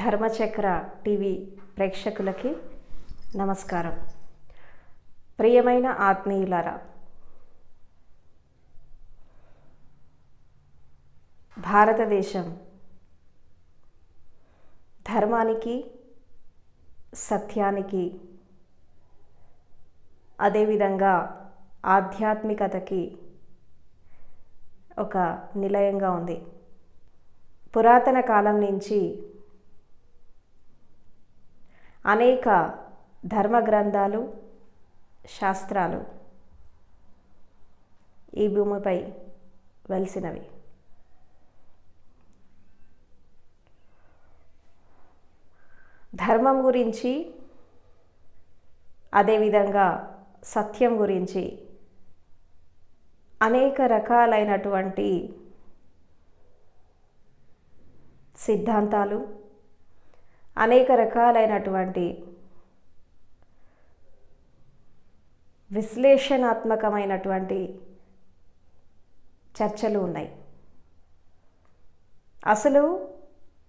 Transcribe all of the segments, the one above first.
ధర్మచక్ర TV ప్రేక్షకులకి నమస్కారం. ప్రియమైన ఆత్మీయులారా, భారతదేశం ధర్మానికి, సత్యానికి, అదేవిధంగా ఆధ్యాత్మికతకి ఒక నిలయంగా ఉంది. పురాతన కాలం నుంచి అనేక ధర్మ గ్రంథాలు, శాస్త్రాలు ఈ భూమిపై వెలిసినవి. ధర్మం గురించి, అదేవిధంగా సత్యం గురించి అనేక రకాలైనటువంటి సిద్ధాంతాలు, అనేక రకాలైనటువంటి విశ్లేషణాత్మకమైనటువంటి చర్చలు ఉన్నాయి. అసలు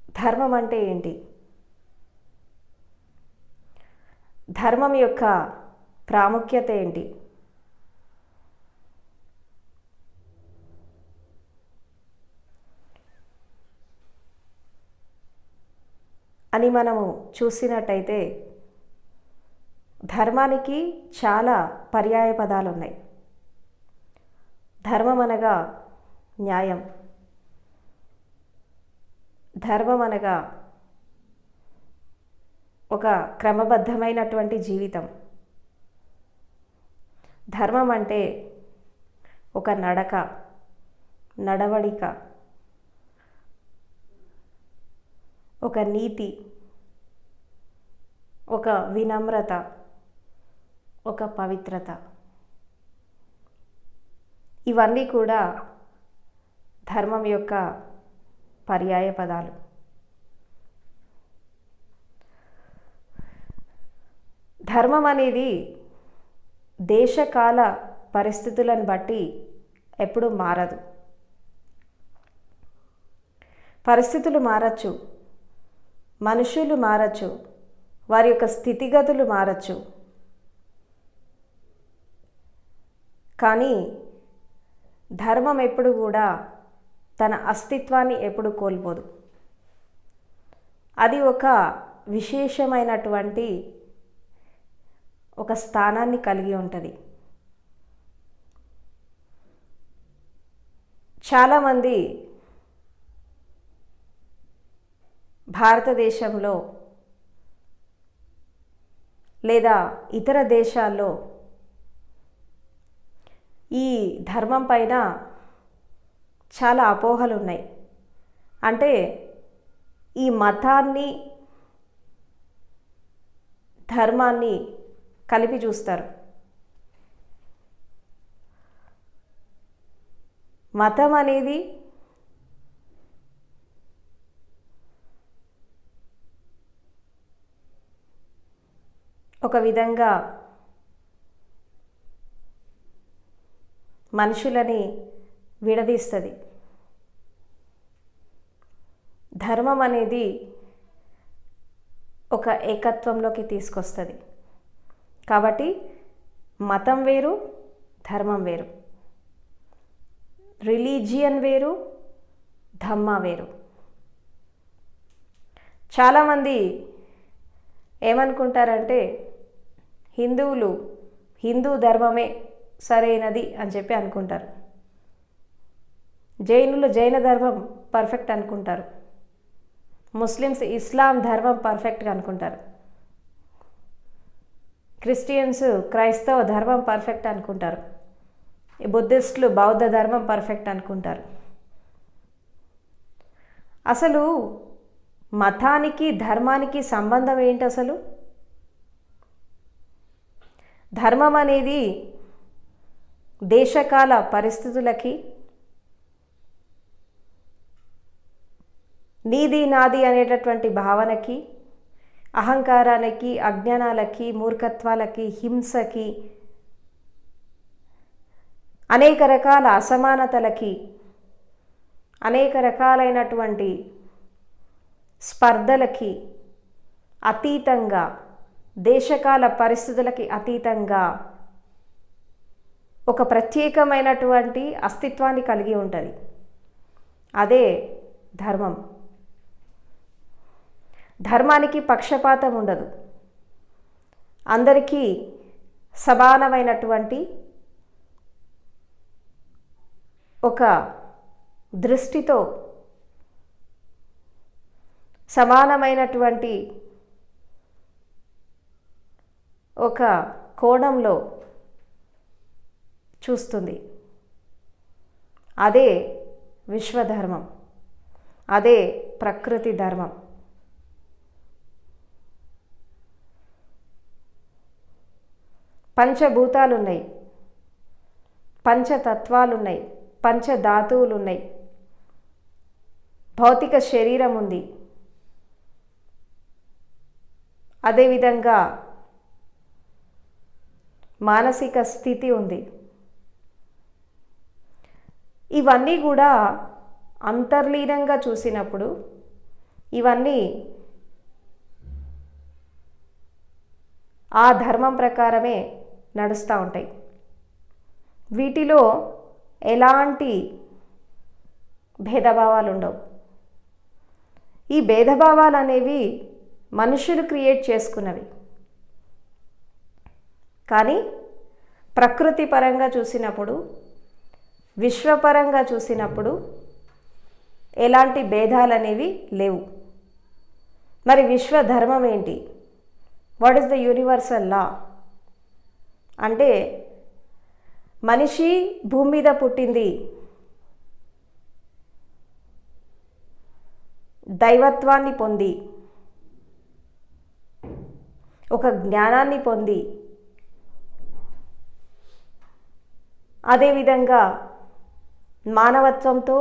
ధర్మం అంటే ఏంటి? ధర్మం యొక్క ప్రాముఖ్యత ఏంటి? అని మనము చూసినట్టయితే ధర్మానికి చాలా పర్యాయ పదాలు ఉన్నాయి. ధర్మం అనగా న్యాయం, ధర్మం అనగా ఒక క్రమబద్ధమైనటువంటి జీవితం, ధర్మం అంటే ఒక నడవడిక, ఒక నీతి, ఒక వినమ్రత, ఒక పవిత్రత. ఇవన్నీ కూడా ధర్మం యొక్క పర్యాయ పదాలు. ధర్మం అనేది దేశకాల పరిస్థితులను బట్టి ఎప్పుడూ మారదు. పరిస్థితులు మారచ్చు, మనుషులు మారచ్చు, వారి యొక్క స్థితిగతులు మారచ్చు, కానీ ధర్మం ఎప్పుడు కూడా తన అస్తిత్వాన్ని ఎప్పుడు కోల్పోదు. అది ఒక విశేషమైనటువంటి ఒక స్థానాన్ని కలిగి ఉంటుంది. చాలామంది భారతదేశంలో లేదా ఇతర దేశాల్లో ఈ ధర్మం పైన చాలా అపోహలు ఉన్నాయి. అంటే ఈ మతాన్ని, ధర్మాన్ని కలిపి చూస్తారు. మతం అనేది ఒక విధంగా మనుషులని విడదీస్తుంది. ధర్మం అనేది ఒక ఏకత్వంలోకి తీసుకొస్తుంది. కాబట్టి మతం వేరు, ధర్మం వేరు, రిలీజియన్ వేరు, ధమ్మ వేరు. చాలామంది ఏమనుకుంటారంటే హిందువులు హిందూ ధర్మమే సరైనది అని చెప్పి అనుకుంటారు. జైనులు జైన ధర్మం పర్ఫెక్ట్ అనుకుంటారు. ముస్లిమ్స్ ఇస్లాం ధర్మం పర్ఫెక్ట్గా అనుకుంటారు. క్రిస్టియన్స్ క్రైస్తవ ధర్మం పర్ఫెక్ట్ అనుకుంటారు. బుద్ధిస్టులు బౌద్ధ ధర్మం పర్ఫెక్ట్ అనుకుంటారు. అసలు మతానికి, ధర్మానికి సంబంధం ఏంటి? అసలు ధర్మం అనేది దేశకాల పరిస్థితులకి, నీది నాది అనేటటువంటి భావనకి, అహంకారానికి, అజ్ఞానాలకి, మూర్ఖత్వాలకి, హింసకి, అనేక రకాల అసమానతలకి, అనేక రకాలైనటువంటి స్పర్ధలకి అతీతంగా, దేశకాల పరిస్థితులకి అతీతంగా ఒక ప్రత్యేకమైనటువంటి అస్తిత్వాన్ని కలిగి ఉంటుంది. అదే ధర్మం. ధర్మానికి పక్షపాతం ఉండదు. అందరికీ సమానమైనటువంటి ఒక దృష్టితో, సమానమైనటువంటి ఒక కోణంలో చూస్తుంది. అదే విశ్వధర్మం, అదే ప్రకృతి ధర్మం. పంచభూతాలున్నాయి, పంచతత్వాలున్నాయి, పంచధాతువులున్నాయి, భౌతిక శరీరం ఉంది. అదేవిధంగా మానసిక స్థితి ఉంది. ఇవన్నీ కూడా అంతర్లీనంగా చూసినప్పుడు ఇవన్నీ ఆ ధర్మం ప్రకారమే నడుస్తూ ఉంటాయి. వీటిలో ఎలాంటి భేదభావాలు ఉండవు. ఈ భేదభావాలు అనేవి మనుషులు క్రియేట్ చేసుకున్నవి. కానీ ప్రకృతి పరంగా చూసినప్పుడు, విశ్వపరంగా చూసినప్పుడు ఎలాంటి భేదాలు అనేవి లేవు. మరి విశ్వధర్మం ఏంటి? What is the universal law? అంటే మనిషి భూమి మీద పుట్టింది దైవత్వాన్ని పొంది, ఒక జ్ఞానాన్ని పొంది, అదేవిధంగా మానవత్వంతో,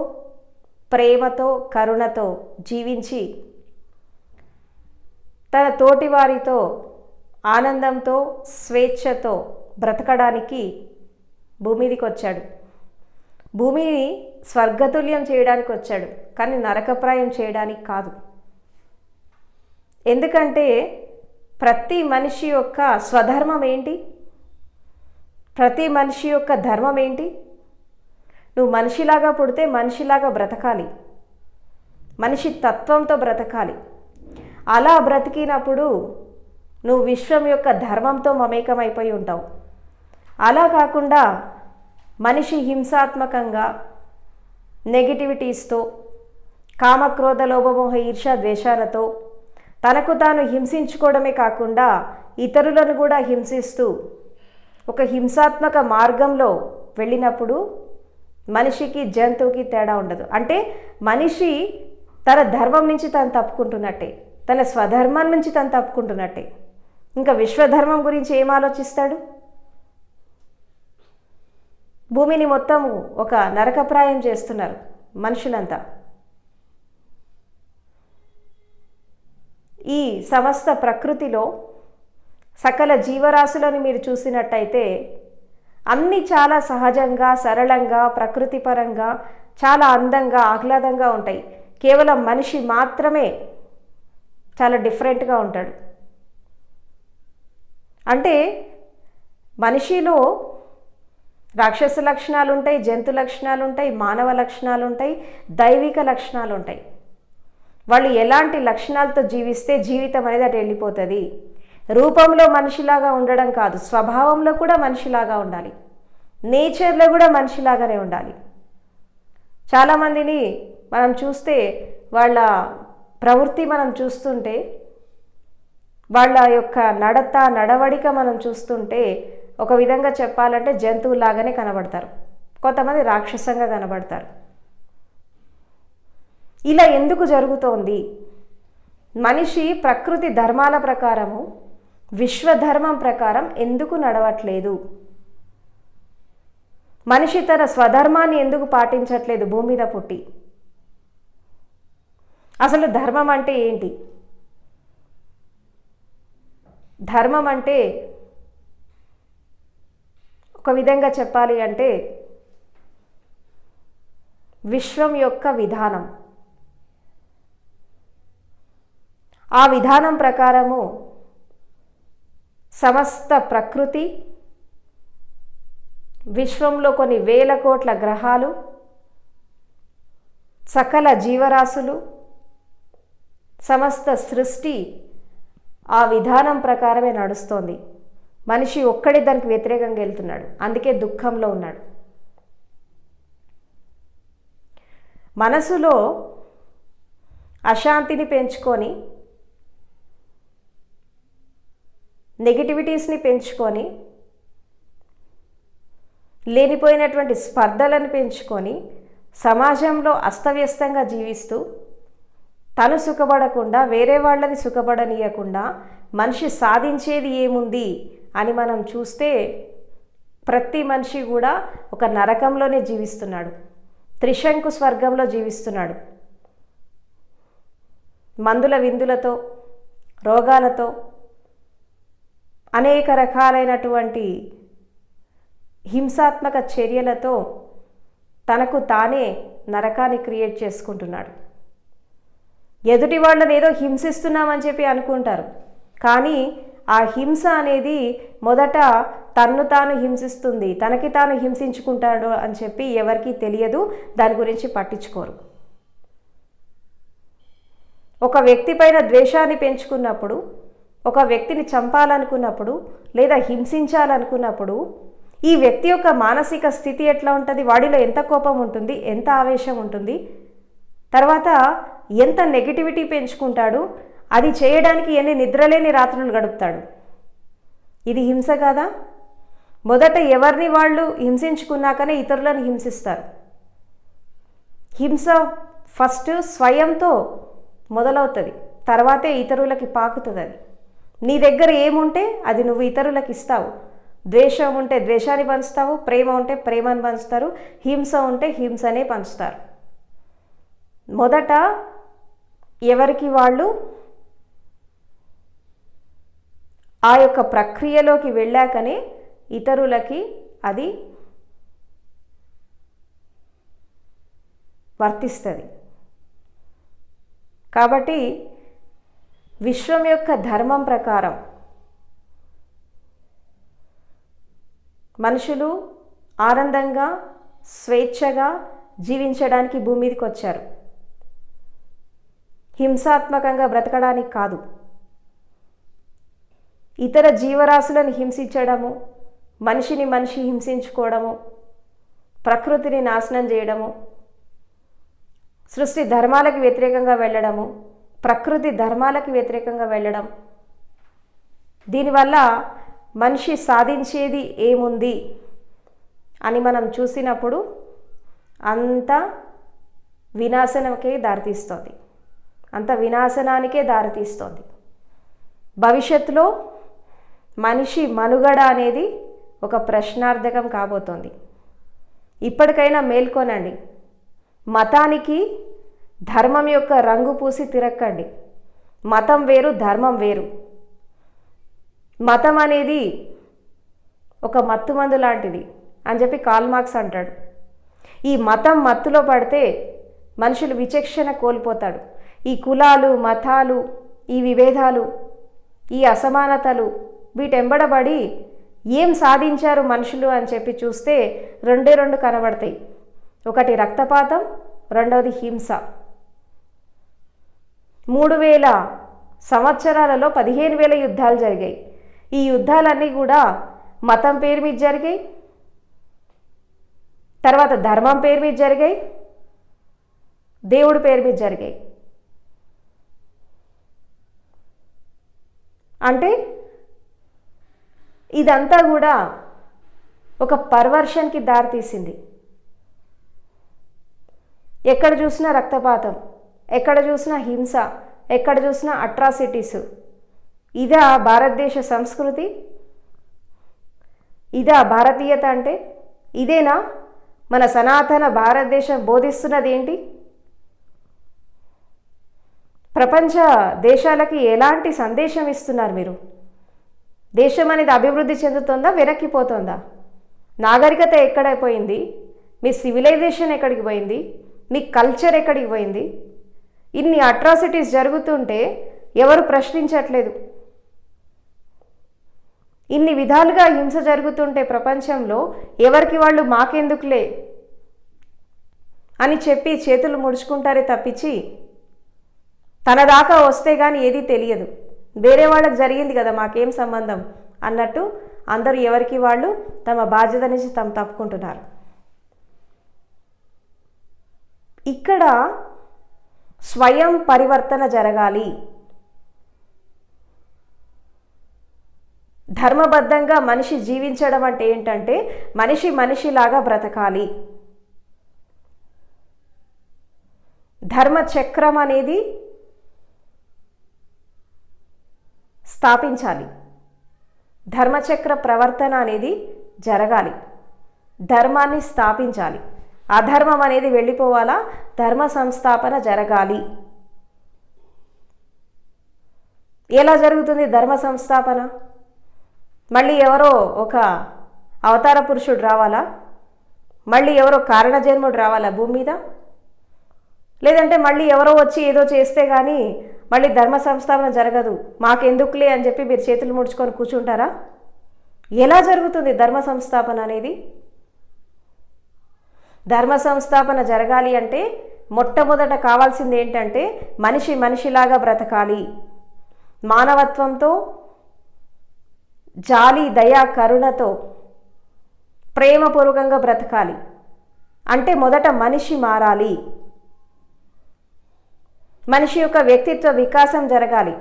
ప్రేమతో, కరుణతో జీవించి తన తోటి వారితో ఆనందంతో, స్వేచ్ఛతో బ్రతకడానికి భూమిదికి వచ్చాడు. భూమిని స్వర్గతుల్యం చేయడానికి వచ్చాడు, కానీ నరకప్రాయం చేయడానికి కాదు. ఎందుకంటే ప్రతి మనిషి యొక్క స్వధర్మం ఏంటి? ప్రతి మనిషి యొక్క ధర్మం ఏంటి? నువ్వు మనిషిలాగా పుడితే మనిషిలాగా బ్రతకాలి, మనిషి తత్వంతో బ్రతకాలి. అలా బ్రతికినప్పుడు నువ్వు విశ్వం యొక్క ధర్మంతో మమేకమైపోయి ఉంటావు. అలా కాకుండా మనిషి హింసాత్మకంగా, నెగిటివిటీస్తో, కామక్రోధ లోభమోహ ఈర్ష ద్వేషాలతో తనకు తాను హింసించుకోవడమే కాకుండా ఇతరులను కూడా హింసిస్తూ ఒక హింసాత్మక మార్గంలో వెళ్ళినప్పుడు మనిషికి జంతువుకి తేడా ఉండదు. అంటే మనిషి తన ధర్మం నుంచి తను తప్పుకుంటున్నట్టే, తన స్వధర్మం నుంచి తను తప్పుకుంటున్నట్టే. ఇంకా విశ్వధర్మం గురించి ఏం ఆలోచిస్తాడు? భూమిని మొత్తము ఒక నరకప్రాయం చేస్తున్నారు మనుషులంతా. ఈ సమస్త ప్రకృతిలో సకల జీవరాశులను మీరు చూసినట్టయితే అన్నీ చాలా సహజంగా, సరళంగా, ప్రకృతిపరంగా చాలా అందంగా, ఆహ్లాదంగా ఉంటాయి. కేవలం మనిషి మాత్రమే చాలా డిఫరెంట్గా ఉంటాడు. అంటే మనిషిలో రాక్షస లక్షణాలు ఉంటాయి, జంతు లక్షణాలు ఉంటాయి, మానవ లక్షణాలు ఉంటాయి, దైవిక లక్షణాలు ఉంటాయి. వాళ్ళు ఎలాంటి లక్షణాలతో జీవిస్తే జీవితం అనేది అటు వెళ్ళిపోతుంది. రూపంలో మనిషిలాగా ఉండడం కాదు, స్వభావంలో కూడా మనిషిలాగా ఉండాలి, నేచర్లో కూడా మనిషిలాగానే ఉండాలి. చాలామందిని మనం చూస్తే వాళ్ళ ప్రవృత్తి మనం చూస్తుంటే, వాళ్ళ యొక్క నడత నడవడిక మనం చూస్తుంటే ఒక విధంగా చెప్పాలంటే జంతువులాగానే కనబడతారు, కొంతమంది రాక్షసంగా కనబడతారు. ఇలా ఎందుకు జరుగుతోంది? మనిషి ప్రకృతి ధర్మాల ప్రకారము, విశ్వధర్మం ప్రకారం ఎందుకు నడవట్లేదు? మనిషి తన స్వధర్మాన్ని ఎందుకు పాటించట్లేదు భూమి మీద పుట్టి? అసలు ధర్మం అంటే ఏంటి? ధర్మం అంటే ఒక విధంగా చెప్పాలి అంటే విశ్వం యొక్క విధానం. ఆ విధానం ప్రకారము సమస్త ప్రకృతి, విశ్వంలో కొన్ని వేల కోట్ల గ్రహాలు, సకల జీవరాశులు, సమస్త సృష్టి ఆ విధానం ప్రకారమే నడుస్తోంది. మనిషి ఒక్కడే దానికి వ్యతిరేకంగా వెళ్తున్నాడు, అందుకే దుఃఖంలో ఉన్నాడు. మనసులో అశాంతిని పెంచుకొని, నెగిటివిటీస్ని పెంచుకొని, లేనిపోయినటువంటి స్పర్ధలను పెంచుకొని సమాజంలో అస్తవ్యస్తంగా జీవిస్తూ తను సుఖపడకుండా వేరే వాళ్ళని సుఖపడనీయకుండా మనిషి సాధించేది ఏముంది అని మనం చూస్తే ప్రతి మనిషి కూడా ఒక నరకంలోనే జీవిస్తున్నాడు, త్రిశంకు స్వర్గంలో జీవిస్తున్నాడు. మందుల విందులతో, రోగాలతో, అనేక రకాలైనటువంటి హింసాత్మక చర్యలతో తనకు తానే నరకాన్ని క్రియేట్ చేసుకుంటున్నాడు. ఎదుటి వాళ్ళని ఏదో హింసిస్తున్నామని చెప్పి అనుకుంటారు, కానీ ఆ హింస అనేది మొదట తన్ను తాను హింసిస్తుంది, తనకి తాను హింసించుకుంటాడు అని చెప్పి ఎవరికీ తెలియదు, దాని గురించి పట్టించుకోరు. ఒక వ్యక్తి పైన ద్వేషాన్ని పెంచుకున్నప్పుడు, ఒక వ్యక్తిని చంపాలనుకున్నప్పుడు లేదా హింసించాలనుకున్నప్పుడు ఈ వ్యక్తి యొక్క మానసిక స్థితి ఎట్లా ఉంటుంది, వాడిలో ఎంత కోపం ఉంటుంది, ఎంత ఆవేశం ఉంటుంది, తర్వాత ఎంత నెగిటివిటీ పెంచుకుంటాడు, అది చేయడానికి ఎన్ని నిద్రలేని రాత్రులు గడుపుతాడు. ఇది హింస కాదా? మొదట ఎవరిని వాళ్ళు హింసించుకున్నాకనే ఇతరులను హింసిస్తారు. హింస ఫస్ట్ స్వయంతో మొదలవుతుంది, తర్వాతే ఇతరులకి పాకుతుంది. అది నీ దగ్గర ఏముంటే అది నువ్వు ఇతరులకు ఇస్తావు. ద్వేషం ఉంటే ద్వేషాన్ని పంచుతావు, ప్రేమ ఉంటే ప్రేమను పంచుతారు, హింస ఉంటే హింసనే పంచుతారు. మొదట ఎవరికి వాళ్ళు ఆ యొక్క ప్రక్రియలోకి వెళ్ళాకనే ఇతరులకి అది వర్తిస్తుంది. కాబట్టి విశ్వం యొక్క ధర్మం ప్రకారం మనుషులు ఆనందంగా స్వేచ్ఛగా జీవించడానికి భూమి మీదకి వచ్చారు, హింసాత్మకంగా బ్రతకడానికి కాదు. ఇతర జీవరాశులను హింసించడము, మనిషిని మనిషి హింసించుకోవడము, ప్రకృతిని నాశనం చేయడము, సృష్టి ధర్మాలకు వ్యతిరేకంగా వెళ్ళడము, ప్రకృతి ధర్మాలకు వ్యతిరేకంగా వెళ్ళడం, దీనివల్ల మనిషి సాధించేది ఏముంది అని మనం చూసినప్పుడు అంత వినాశనకే దారితీస్తుంది, అంత వినాశనానికే దారితీస్తుంది. భవిష్యత్తులో మనిషి మనుగడ అనేది ఒక ప్రశ్నార్థకం కాబోతోంది. ఇప్పటికైనా మేల్కొనండి. మతానికి ధర్మం యొక్క రంగు పూసి తిరక్కండి. మతం వేరు, ధర్మం వేరు. మతం అనేది ఒక మత్తుమందు లాంటిది అని చెప్పి కార్ల్ మార్క్స్ అంటాడు. ఈ మతం మత్తులో పడితే మనుషులు విచక్షణ కోల్పోతాడు. ఈ కులాలు, మతాలు, ఈ విభేదాలు, ఈ అసమానతలు వీటెంబడబడి ఏం సాధించారు మనుషులు అని చెప్పి చూస్తే రెండు కనబడతాయి. ఒకటి రక్తపాతం, రెండవది హింస. 3000 సంవత్సరాలలో 15,000 యుద్ధాలు జరిగాయి. ఈ యుద్ధాలన్నీ కూడా మతం పేరు మీద జరిగాయి, తర్వాత ధర్మం పేరు మీద జరిగాయి, దేవుడి పేరు మీద జరిగాయి. అంటే ఇదంతా కూడా ఒక పర్వర్షన్కి దారితీసింది. ఎక్కడ చూసినా రక్తపాతం, ఎక్కడ చూసినా హింస, ఎక్కడ చూసినా అట్రాసిటీస్. ఇదా భారతదేశ సంస్కృతి? ఇదా భారతీయత అంటే? ఇదేనా మన సనాతన భారతదేశం బోధిస్తున్నది ఏంటి? ప్రపంచ దేశాలకి ఎలాంటి సందేశం ఇస్తున్నారు మీరు? దేశం అనేది అభివృద్ధి చెందుతుందా, వెనక్కిపోతుందా? నాగరికత ఎక్కడైపోయింది? మీ సివిలైజేషన్ ఎక్కడికి పోయింది? మీ కల్చర్ ఎక్కడికి పోయింది? ఇన్ని అట్రాసిటీస్ జరుగుతుంటే ఎవరు ప్రశ్నించట్లేదు. ఇన్ని విధాలుగా హింస జరుగుతుంటే ప్రపంచంలో ఎవరికి వాళ్ళు మాకెందుకులే అని చెప్పి చేతులు ముడుచుకుంటారే తప్పించి తన దాకా వస్తే కానీ ఏది తెలియదు. వేరే వాళ్ళకి జరిగింది కదా, మాకేం సంబంధం అన్నట్టు అందరూ ఎవరికి వాళ్ళు తమ బాధ్యత నుంచి తాము తప్పుకుంటున్నారు. ఇక్కడ స్వయం పరివర్తన జరగాలి. ధర్మబద్ధంగా మనిషి జీవించడం అంటే ఏంటంటే మనిషి మనిషిలాగా బ్రతకాలి. ధర్మచక్రం అనేది స్థాపించాలి. ధర్మచక్ర ప్రవర్తన అనేది జరగాలి. ధర్మాన్ని స్థాపించాలి. అధర్మం అనేది వెళ్ళిపోవాలా, ధర్మ సంస్థాపన జరగాలి. ఎలా జరుగుతుంది ధర్మ సంస్థాపన? మళ్ళీ ఎవరో ఒక అవతార పురుషుడు రావాలా? మళ్ళీ ఎవరో కారణజన్ముడు రావాలా భూమి మీద? లేదంటే మళ్ళీ ఎవరో వచ్చి ఏదో చేస్తే కానీ మళ్ళీ ధర్మ సంస్థాపన జరగదు, మాకెందుకులే అని చెప్పి మీరు చేతులు ముడుచుకొని కూర్చుంటారా? ఎలా జరుగుతుంది ధర్మ సంస్థాపన అనేది? ధర్మ సంస్థాపన జరగాలి అంటే మొట్టమొదట కావాల్సింది ఏంటంటే మనిషి మనిషిలాగా బ్రతకాలి. మానవత్వంతో, జాలి, దయ, కరుణతో, ప్రేమపూర్వకంగా బ్రతకాలి. అంటే మొదట మనిషి మారాలి. మనిషి యొక్క వ్యక్తిత్వ వికాసం జరగాలి.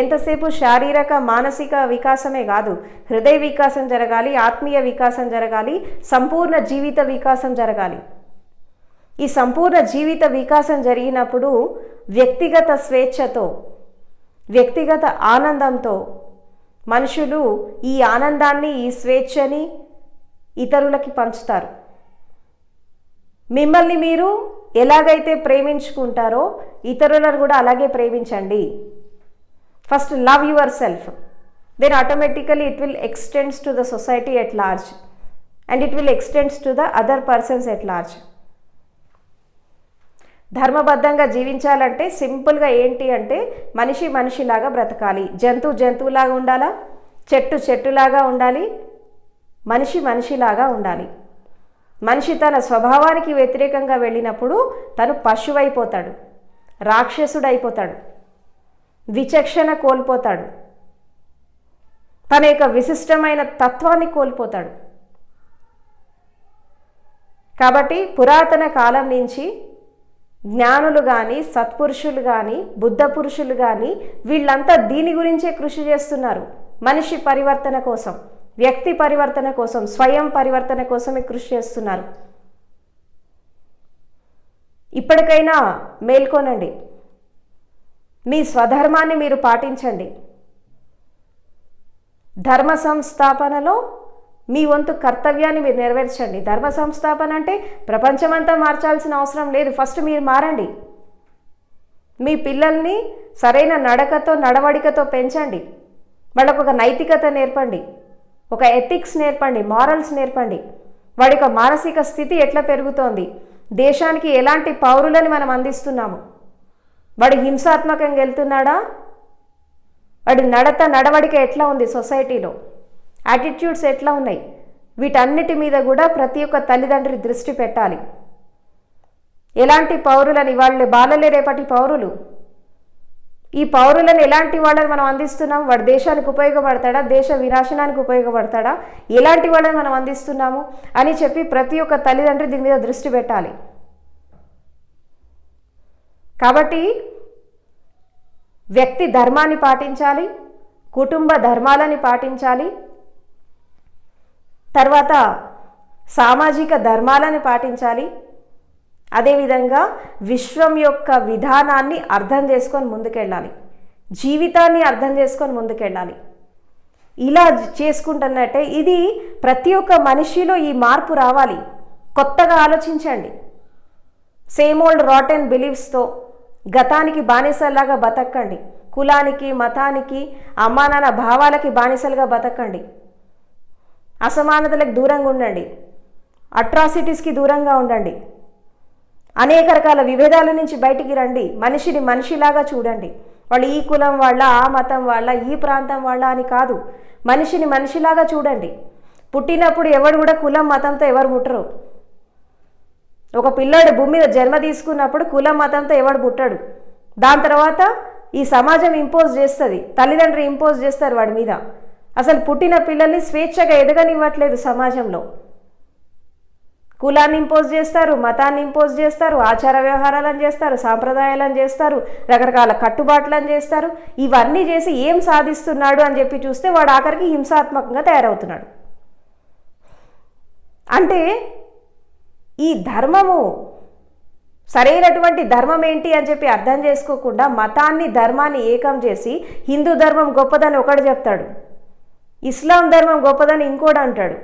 ఎంతసేపు శారీరక మానసిక వికాసమే కాదు, హృదయ వికాసం జరగాలి, ఆత్మీయ వికాసం జరగాలి, సంపూర్ణ జీవిత వికాసం జరగాలి. ఈ సంపూర్ణ జీవిత వికాసం జరిగినప్పుడు వ్యక్తిగత స్వేచ్ఛతో, వ్యక్తిగత ఆనందంతో మనుషులు ఈ ఆనందాన్ని, ఈ స్వేచ్ఛని ఇతరులకి పంచుతారు. మిమ్మల్ని మీరు ఎలాగైతే ప్రేమించుకుంటారో ఇతరులను కూడా అలాగే ప్రేమించండి. First love your self, then automatically it will extends to the society at large and it will extends to the other persons at large. ధర్మబద్ధంగా జీవించాలంటే సింపుల్గా ఏంటి అంటే మనిషి మనిషిలాగా బ్రతకాలి. జంతువు జంతువులాగా ఉండాలా, చెట్టు చెట్టులాగా ఉండాలి, మనిషి మనిషిలాగా ఉండాలి. మనిషి తన స్వభావానికి వ్యతిరేకంగా వెళ్ళినప్పుడు తను పశువైపోతాడు, రాక్షసుడైపోతాడు, విచక్షణ కోల్పోతాడు, తన యొక్క విశిష్టమైన తత్వాన్ని కోల్పోతాడు. కాబట్టి పురాతన కాలం నుంచి జ్ఞానులు కానీ, సత్పురుషులు కానీ, బుద్ధ పురుషులు కానీ వీళ్ళంతా దీని గురించే కృషి చేస్తున్నారు. మనిషి పరివర్తన కోసం, వ్యక్తి పరివర్తన కోసం, స్వయం పరివర్తన కోసమే కృషి చేస్తున్నారు. ఇప్పటికైనా మేల్కొనండి, మీ స్వధర్మాన్ని మీరు పాటించండి. ధర్మ సంస్థాపనలో మీ వంతు కర్తవ్యాన్ని మీరు నెరవేర్చండి. ధర్మ సంస్థాపన అంటే ప్రపంచమంతా మార్చాల్సిన అవసరం లేదు, ఫస్ట్ మీరు మారండి. మీ పిల్లల్ని సరైన నడకతో, నడవడికతో పెంచండి. వాళ్ళకు ఒక నైతికత నేర్పండి, ఒక ఎథిక్స్ నేర్పండి, మారల్స్ నేర్పండి. వాడి యొక్క మానసిక స్థితి ఎట్లా పెరుగుతోంది, దేశానికి ఎలాంటి పౌరులని మనం అందిస్తున్నాము, వాడు హింసాత్మకంగా వెళ్తున్నాడా, వాడి నడవడిక ఎట్లా ఉంది, సొసైటీలో యాటిట్యూడ్స్ ఎట్లా ఉన్నాయి, వీటన్నిటి మీద కూడా ప్రతి ఒక్క తల్లిదండ్రి దృష్టి పెట్టాలి. ఎలాంటి పౌరులని, వాళ్ళ బాలలే రేపటి పౌరులు. ఈ పౌరులను ఎలాంటి వాళ్ళని మనం అందిస్తున్నాం, వాడు దేశానికి ఉపయోగపడతాడా, దేశ వినాశనానికి ఉపయోగపడతాడా, ఎలాంటి వాళ్ళని మనం అందిస్తున్నాము అని చెప్పి ప్రతి ఒక్క తల్లిదండ్రి దీని మీద దృష్టి పెట్టాలి. కాబట్టి వ్యక్తి ధర్మాన్ని పాటించాలి, కుటుంబ ధర్మాలని పాటించాలి, తర్వాత సామాజిక ధర్మాలను పాటించాలి. అదేవిధంగా విశ్వం యొక్క విధానాన్ని అర్థం చేసుకొని ముందుకెళ్ళాలి, జీవితాన్ని అర్థం చేసుకొని ముందుకెళ్ళాలి. ఇలా చేసుకుంటున్నట్టే ఇది ప్రతి ఒక్క మనిషిలో ఈ మార్పు రావాలి. కొత్తగా ఆలోచించండి. సేమ్ ఓల్డ్ రాటెన్ బిలీఫ్స్తో గతానికి బానిసలాగా బతకండి. కులానికి, మతానికి, అమ్మా నాన్న భావాలకి బానిసలుగా బతకండి. అసమానతలకు దూరంగా ఉండండి, అట్రాసిటీస్కి దూరంగా ఉండండి, అనేక రకాల విభేదాల నుంచి బయటికి రండి, మనిషిని మనిషిలాగా చూడండి, వాళ్ళు ఈ కులం వాళ్ళ, ఆ మతం వాళ్ళ, ఈ ప్రాంతం వాళ్ళ అని కాదు. మనిషిని మనిషిలాగా చూడండి. పుట్టినప్పుడు ఎవరు కూడా కులం మతంతో ఎవరు పుట్టరు. ఒక పిల్లాడు భూమి మీద జన్మ తీసుకున్నప్పుడు కులం మతంతో ఎవడు పుట్టాడు. దాని తర్వాత ఈ సమాజం ఇంపోజ్ చేస్తుంది, తల్లిదండ్రులు ఇంపోజ్ చేస్తారు వాడి మీద. అసలు పుట్టిన పిల్లల్ని స్వేచ్ఛగా ఎదగనివ్వట్లేదు సమాజంలో. కులాన్ని ఇంపోజ్ చేస్తారు, మతాన్ని ఇంపోజ్ చేస్తారు, ఆచార వ్యవహారాలను చేస్తారు, సాంప్రదాయాలను చేస్తారు, రకరకాల కట్టుబాట్లను చేస్తారు. ఇవన్నీ చేసి ఏం సాధిస్తున్నాడు అని చెప్పి చూస్తే వాడు ఆఖరికి హింసాత్మకంగా తయారవుతున్నాడు. అంటే ఈ ధర్మము సరైనటువంటి ధర్మం ఏంటి అని చెప్పి అర్థం చేసుకోకుండా మతాన్ని ధర్మాన్ని ఏకం చేసి హిందూ ధర్మం గొప్పదని ఒకడు చెప్తాడు, ఇస్లాం ధర్మం గొప్పదని ఇంకోటి అంటాడు.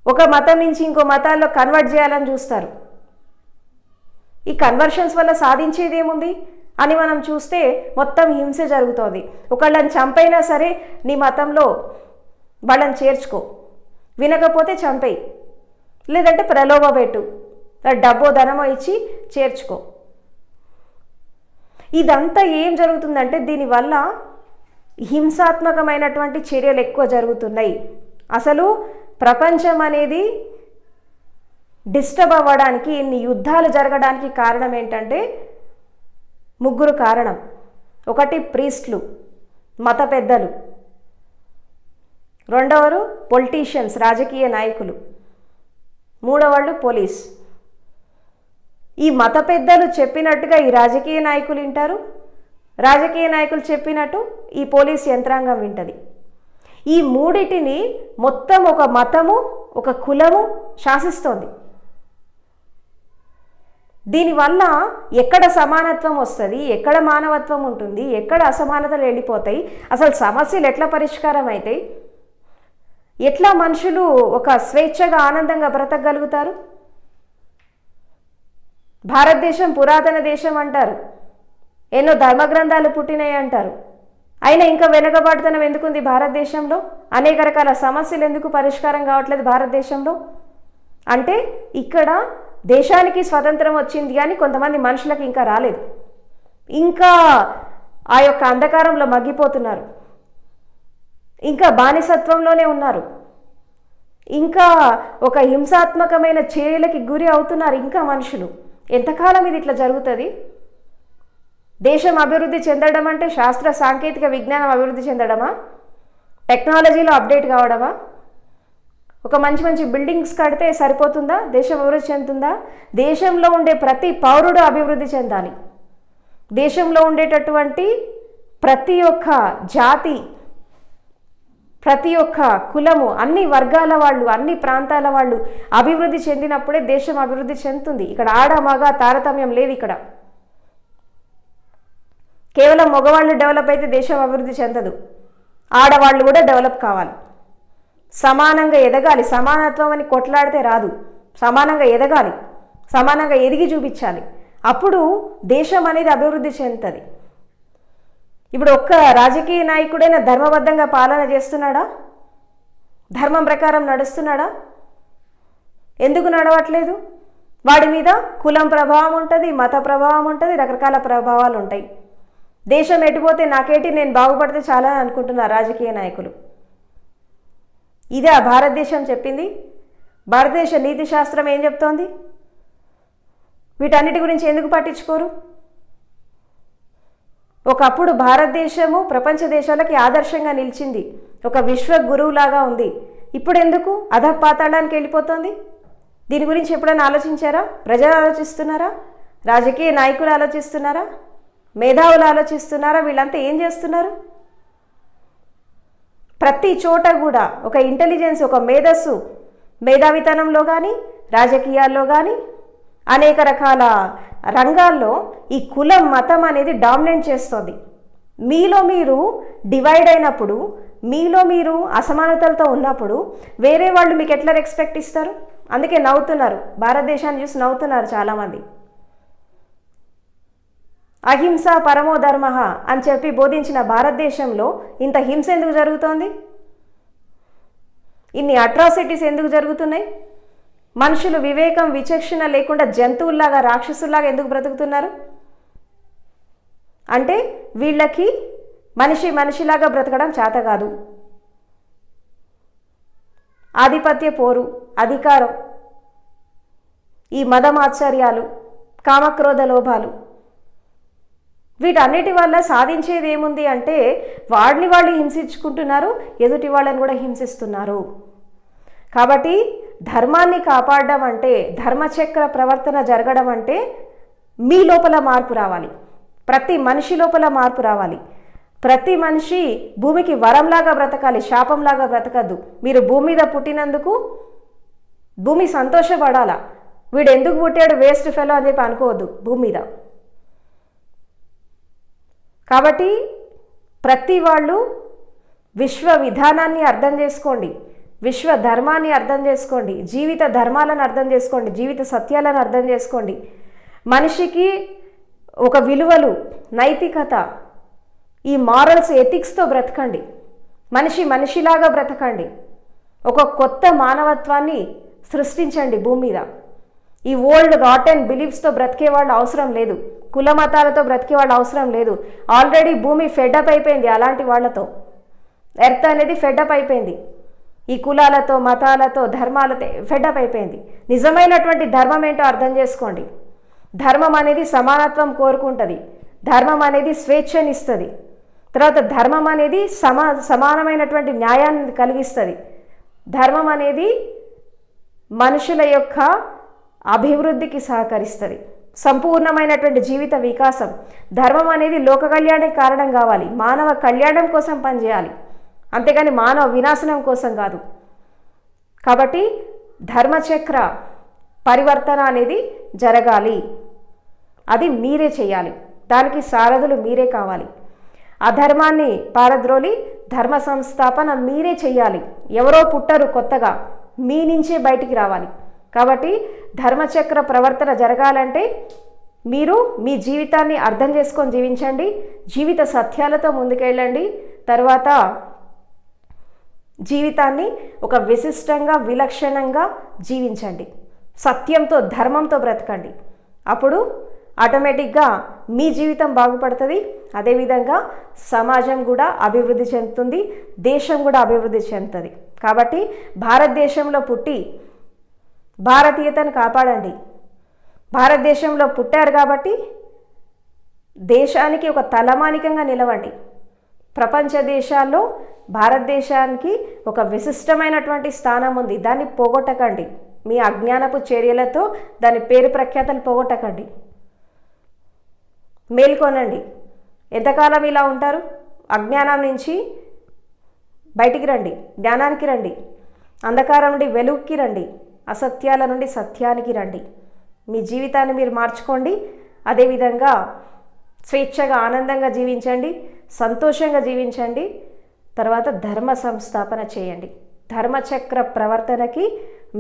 ఒక మతం నుంచి ఇంకో మతాల్లో కన్వర్ట్ చేయాలని చూస్తారు. ఈ కన్వర్షన్స్ వల్ల సాధించేది ఏముంది అని మనం చూస్తే మొత్తం హింసే జరుగుతోంది. ఒకళ్ళని చంపైనా సరే నీ మతంలో వాళ్ళని చేర్చుకో, వినకపోతే చంపేయి, లేదంటే ప్రలోభ పెట్టు, డబ్బో ధనమో ఇచ్చి చేర్చుకో. ఇదంతా ఏం జరుగుతుందంటే దీనివల్ల హింసాత్మకమైనటువంటి చర్యలు ఎక్కువ జరుగుతున్నాయి. అసలు ప్రపంచం అనేది డిస్టర్బ్ అవ్వడానికి, ఇన్ని యుద్ధాలు జరగడానికి కారణం ఏంటంటే ముగ్గురు కారణం. ఒకటి ప్రీస్ట్లు, మత పెద్దలు. రెండవరు పొలిటీషియన్స్, రాజకీయ నాయకులు. మూడవళ్ళు పోలీస్. ఈ మత పెద్దలు చెప్పినట్టుగా ఈ రాజకీయ నాయకులు వింటారు, రాజకీయ నాయకులు చెప్పినట్టు ఈ పోలీస్ యంత్రాంగం వింటది. ఈ మూడిటిని మొత్తం ఒక మతము, ఒక కులము శాసిస్తోంది. దీనివల్ల ఎక్కడ సమానత్వం వస్తుంది, ఎక్కడ మానవత్వం ఉంటుంది, ఎక్కడ అసమానతలు వెళ్ళిపోతాయి, అసలు సమస్యలు ఎట్లా పరిష్కారం అవుతాయి, ఎట్లా మనుషులు ఒక స్వేచ్ఛగా ఆనందంగా బ్రతకగలుగుతారు? భారతదేశం పురాతన దేశం అంటారు, ఎన్నో ధర్మగ్రంథాలు పుట్టినాయి అంటారు. అయినా ఇంకా వెనుకబాటుతనం ఎందుకుంది భారతదేశంలో? అనేక రకాల సమస్యలు ఎందుకు పరిష్కారం కావట్లేదు భారతదేశంలో? అంటే ఇక్కడ దేశానికి స్వతంత్రం వచ్చింది కానీ కొంతమంది మనుషులకు ఇంకా రాలేదు. ఇంకా ఆ యొక్క అంధకారంలో మగ్గిపోతున్నారు, ఇంకా బానిసత్వంలోనే ఉన్నారు, ఇంకా ఒక హింసాత్మకమైన చర్యలకి గురి అవుతున్నారు ఇంకా మనుషులు. ఎంతకాలం ఇది ఇట్లా జరుగుతుంది? దేశం అభివృద్ధి చెందడం అంటే శాస్త్ర సాంకేతిక విజ్ఞానం అభివృద్ధి చెందడమా? టెక్నాలజీలో అప్డేట్ కావడమా? ఒక మంచి మంచి బిల్డింగ్స్ కడితే సరిపోతుందా? దేశం అభివృద్ధి చెందుతుందా? దేశంలో ఉండే ప్రతి పౌరుడు అభివృద్ధి చెందాలి. దేశంలో ఉండేటటువంటి ప్రతి ఒక్క జాతి, ప్రతి ఒక్క కులము, అన్ని వర్గాల వాళ్ళు, అన్ని ప్రాంతాల వాళ్ళు అభివృద్ధి చెందినప్పుడే దేశం అభివృద్ధి చెందుతుంది. ఇక్కడ ఆడ మగ తారతమ్యం లేదు. ఇక్కడ కేవలం మగవాళ్ళు డెవలప్ అయితే దేశం అభివృద్ధి చెందదు. ఆడవాళ్ళు కూడా డెవలప్ కావాలి, సమానంగా ఎదగాలి. సమానత్వం అని కొట్లాడితే రాదు, సమానంగా ఎదగాలి, సమానంగా ఎదిగి చూపించాలి. అప్పుడు దేశం అనేది అభివృద్ధి చెందుతుంది. ఇప్పుడు ఒక్క రాజకీయ నాయకుడైనా ధర్మబద్ధంగా పాలన చేస్తున్నాడా? ధర్మం ప్రకారం నడుస్తున్నాడా? ఎందుకు నడవట్లేదు? వాడి మీద కులం ప్రభావం ఉంటుంది, మత ప్రభావం ఉంటుంది, రకరకాల ప్రభావాలు ఉంటాయి. దేశం ఎటుపోతే నాకేటి, నేను బాగుపడితే చాలా అనుకుంటున్నారు రాజకీయ నాయకులు. ఇదే భారతదేశం చెప్పింది. భారతదేశ నీతి శాస్త్రం ఏం చెప్తోంది? వీటన్నిటి గురించి ఎందుకు పట్టించుకోరు? ఒకప్పుడు భారతదేశము ప్రపంచ దేశాలకి ఆదర్శంగా నిలిచింది, ఒక విశ్వ గురువులాగా ఉంది. ఇప్పుడు ఎందుకు అధపాతాళానికి వెళ్ళిపోతుంది? దీని గురించి ఎప్పుడైనా ఆలోచించారా? ప్రజలు ఆలోచిస్తున్నారా? రాజకీయ నాయకులు ఆలోచిస్తున్నారా? మేధావులు ఆలోచిస్తున్నారా? వీళ్ళంతా ఏం చేస్తున్నారు? ప్రతి చోట కూడా ఒక ఇంటెలిజెన్స్, ఒక మేధస్సు, మేధావితనంలో కానీ రాజకీయాల్లో కానీ అనేక రకాల రంగాల్లో ఈ కులం మతం అనేది డామినేట్ చేస్తుంది. మీలో మీరు డివైడ్ అయినప్పుడు, మీలో మీరు అసమానతలతో ఉన్నప్పుడు వేరే వాళ్ళు మీకు ఎట్లా రెస్పెక్ట్ ఇస్తారు? అందుకే నవ్వుతున్నారు, భారతదేశాన్ని చూసి నవ్వుతున్నారు చాలామంది. అహింస పరమో ధర్మ అని చెప్పి బోధించిన భారతదేశంలో ఇంత హింస ఎందుకు జరుగుతోంది? ఇన్ని అట్రాసిటీస్ ఎందుకు జరుగుతున్నాయి? మనుషులు వివేకం విచక్షణ లేకుండా జంతువుల్లాగా, రాక్షసుల్లాగా ఎందుకు బ్రతుకుతున్నారు? అంటే వీళ్ళకి మనిషిలాగా బ్రతకడం చేత కాదు. ఆధిపత్య పోరు, అధికారం, ఈ మదమాత్సర్యాలు, కామక్రోధ లోభాలు, వీటన్నిటి వల్ల సాధించేది ఏముంది అంటే వాళ్ళు హింసించుకుంటున్నారు, ఎదుటి వాళ్ళని కూడా హింసిస్తున్నారు. కాబట్టి ధర్మాన్ని కాపాడడం అంటే, ధర్మచక్ర ప్రవర్తన జరగడం అంటే మీ లోపల మార్పు రావాలి, ప్రతి మనిషి లోపల మార్పు రావాలి. ప్రతి మనిషి భూమికి వరంలాగా బ్రతకాలి, శాపంలాగా బ్రతకద్దు. మీరు భూమి మీద పుట్టినందుకు భూమి సంతోషపడాలా, వీడు ఎందుకు పుట్టాడు వేస్ట్ ఫెలో అని చెప్పి అనుకోవద్దు భూమి మీద. కాబట్టి ప్రతి వాళ్ళు విశ్వ విధానాన్ని అర్థం చేసుకోండి, విశ్వ ధర్మాన్ని అర్థం చేసుకోండి, జీవిత ధర్మాలను అర్థం చేసుకోండి, జీవిత సత్యాలను అర్థం చేసుకోండి. మనిషికి ఒక విలువలు, నైతికత, ఈ మారల్స్, ఎథిక్స్తో బ్రతకండి. మనిషిలాగా బ్రతకండి. ఒక కొత్త మానవత్వాన్ని సృష్టించండి భూమి మీద. ఈ ఓల్డ్ రాటెన్ బిలీఫ్స్తో బ్రతికే వాళ్ళు అవసరం లేదు, కుల మతాలతో బ్రతికే వాళ్ళు అవసరం లేదు. ఆల్రెడీ భూమి ఫెడ్అప్ అయిపోయింది అలాంటి వాళ్ళతో. ఎర్త్ అనేది ఫెడ్అప్ అయిపోయింది, ఈ కులాలతో, మతాలతో, ధర్మాలతో ఫెడ్అప్ అయిపోయింది. నిజమైనటువంటి ధర్మం ఏంటో అర్థం చేసుకోండి. ధర్మం అనేది సమానత్వం కోరుకుంటుంది, ధర్మం అనేది స్వేచ్ఛనిస్తుంది, తర్వాత ధర్మం అనేది సమానమైనటువంటి న్యాయాన్ని కలిగిస్తుంది. ధర్మం అనేది మనుషుల యొక్క అభివృద్ధికి సహకరిస్తుంది, సంపూర్ణమైనటువంటి జీవిత వికాసం. ధర్మం అనేది లోక కళ్యాణానికి కారణం కావాలి, మానవ కళ్యాణం కోసం పనిచేయాలి, అంతేగాని మానవ వినాశనం కోసం కాదు. కాబట్టి ధర్మచక్ర పరివర్తన అనేది జరగాలి, అది మీరే చేయాలి, దానికి సారథులు మీరే కావాలి. అధర్మాన్ని పారద్రోలి ధర్మ సంస్థాపన మీరే చేయాలి. ఎవరో పుట్టరు కొత్తగా, మీ నుంచే బయటికి రావాలి. కాబట్టి ధర్మచక్ర ప్రవర్తన జరగాలంటే మీరు మీ జీవితాన్ని అర్థం చేసుకొని జీవించండి, జీవిత సత్యాలతో ముందుకెళ్ళండి. తర్వాత జీవితాన్ని ఒక విశిష్టంగా, విలక్షణంగా జీవించండి, సత్యంతో, ధర్మంతో బ్రతకండి. అప్పుడు ఆటోమేటిక్గా మీ జీవితం బాగుపడుతుంది, అదేవిధంగా సమాజం కూడా అభివృద్ధి చెందుతుంది, దేశం కూడా అభివృద్ధి చెందుతుంది. కాబట్టి భారతదేశంలో పుట్టి భారతీయతను కాపాడండి. భారతదేశంలో పుట్టారు కాబట్టి దేశానికి ఒక తలమానికంగా నిలవండి. ప్రపంచ దేశాల్లో భారతదేశానికి ఒక విశిష్టమైనటువంటి స్థానం ఉంది, దాన్ని పోగొట్టకండి. మీ అజ్ఞానపు చర్యలతో దాని పేరు ప్రఖ్యాతలు పోగొట్టకండి. మేల్కొనండి. ఎంతకాలం ఇలా ఉంటారు? అజ్ఞానం నుంచి బయటికి రండి, జ్ఞానానికి రండి. అంధకారం నుండి వెలుగుకి రండి, అసత్యాల నుండి సత్యానికి రండి. మీ జీవితాన్ని మీరు మార్చుకోండి. అదేవిధంగా స్వేచ్ఛగా, ఆనందంగా జీవించండి, సంతోషంగా జీవించండి. తర్వాత ధర్మ సంస్థాపన చేయండి. ధర్మచక్ర ప్రవర్తనకి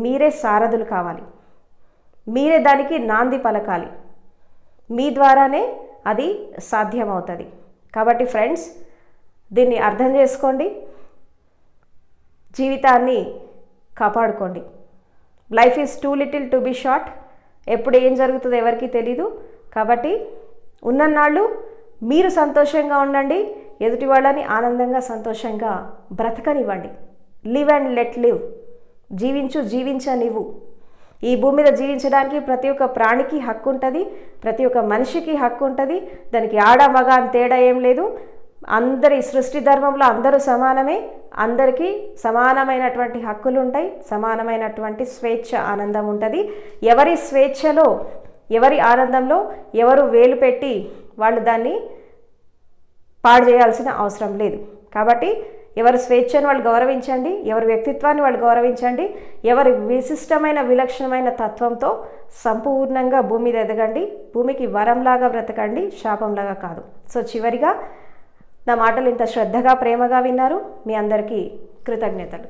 మీరే సారథులు కావాలి, మీరే దానికి నాంది పలకాలి. మీ ద్వారానే అది సాధ్యమవుతుంది. కాబట్టి ఫ్రెండ్స్, దీన్ని అర్థం చేసుకోండి, జీవితాన్ని కాపాడుకోండి. Life is two little to be short. ఎప్పుడు ఏం జరుగుతుందో ఎవరికీ తెలీదు. కాబట్టి ఉన్నన్నాళ్ళు మీరు సంతోషంగా ఉండండి, ఎదుటి వాళ్ళని ఆనందంగా, సంతోషంగా బ్రతకనివ్వండి. Live and let live. జీవించనివ్వు. ఈ భూమి మీద జీవించడానికి ప్రతి ఒక్క ప్రాణికి హక్కు ఉంటుంది, ప్రతి ఒక్క మనిషికి హక్కు ఉంటుంది. దానికి ఆడ మగ అని తేడా ఏం లేదు. అందరి సృష్టి ధర్మంలో అందరూ సమానమే, అందరికీ సమానమైనటువంటి హక్కులు ఉంటాయి, సమానమైనటువంటి స్వేచ్ఛ, ఆనందం ఉంటుంది. ఎవరి స్వేచ్ఛలో, ఎవరి ఆనందంలో ఎవరు వేలు పెట్టి వాళ్ళు దాన్ని పాడు చేయాల్సిన అవసరం లేదు. కాబట్టి ఎవరి స్వేచ్ఛను వాళ్ళు గౌరవించండి, ఎవరి వ్యక్తిత్వాన్ని వాళ్ళు గౌరవించండి, ఎవరి విశిష్టమైన, విలక్షణమైన తత్వంతో సంపూర్ణంగా భూమి మీద ఎదగండి. భూమికి వరంలాగా బ్రతకండి, శాపంలాగా కాదు. సో చివరిగా నా మాటలు ఇంత శ్రద్ధగా, ప్రేమగా విన్నారు. మీ అందరికీ కృతజ్ఞతలు.